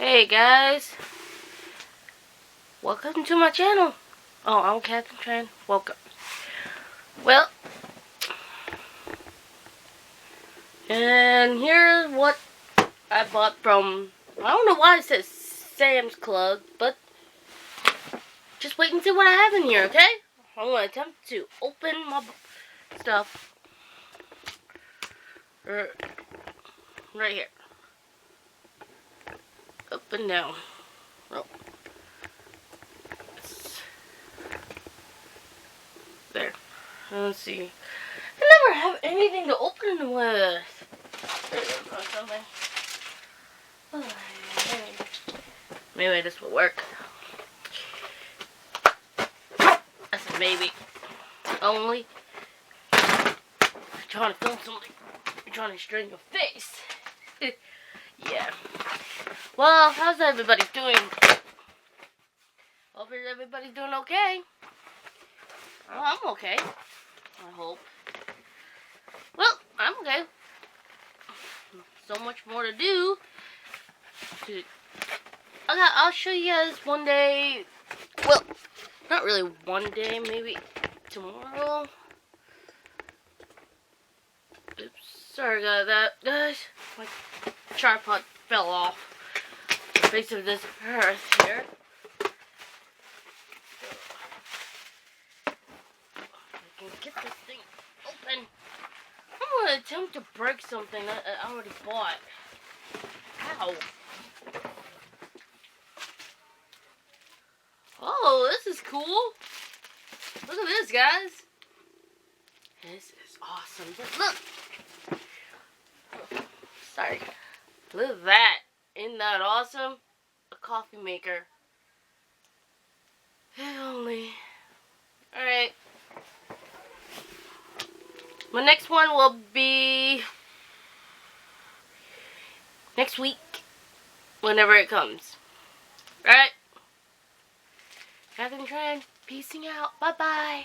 Hey guys, welcome to my channel. Oh, I'm Captain Tran. Welcome. Well, and here's what I bought from, I don't know why it says Sam's Club, but just wait and see what I have in here, okay? I'm going to attempt to open my stuff right here. Up and down. Oh. There. Let's see. I never have anything to open with. There's something. Maybe this will work. I said maybe. Only. You're trying to film something. You're trying to strain your face. Yeah. Well, how's everybody doing? Hope everybody's doing okay. Well, I'm okay. I hope. Well, I'm okay. So much more to do. Okay, I'll show you guys one day. Well, not really one day, maybe tomorrow. Oops, sorry about that, guys. My tripod fell off the face of this earth here. I can get this thing open. I'm gonna attempt to break something that I already bought. Ow. Oh, this is cool. Look at this, guys. This is awesome. Look. Sorry. Look at that. Isn't that awesome? A coffee maker. If only. Alright. My next one will be next week. Whenever it comes. Alright. Captain Tran, peacing out. Bye-bye.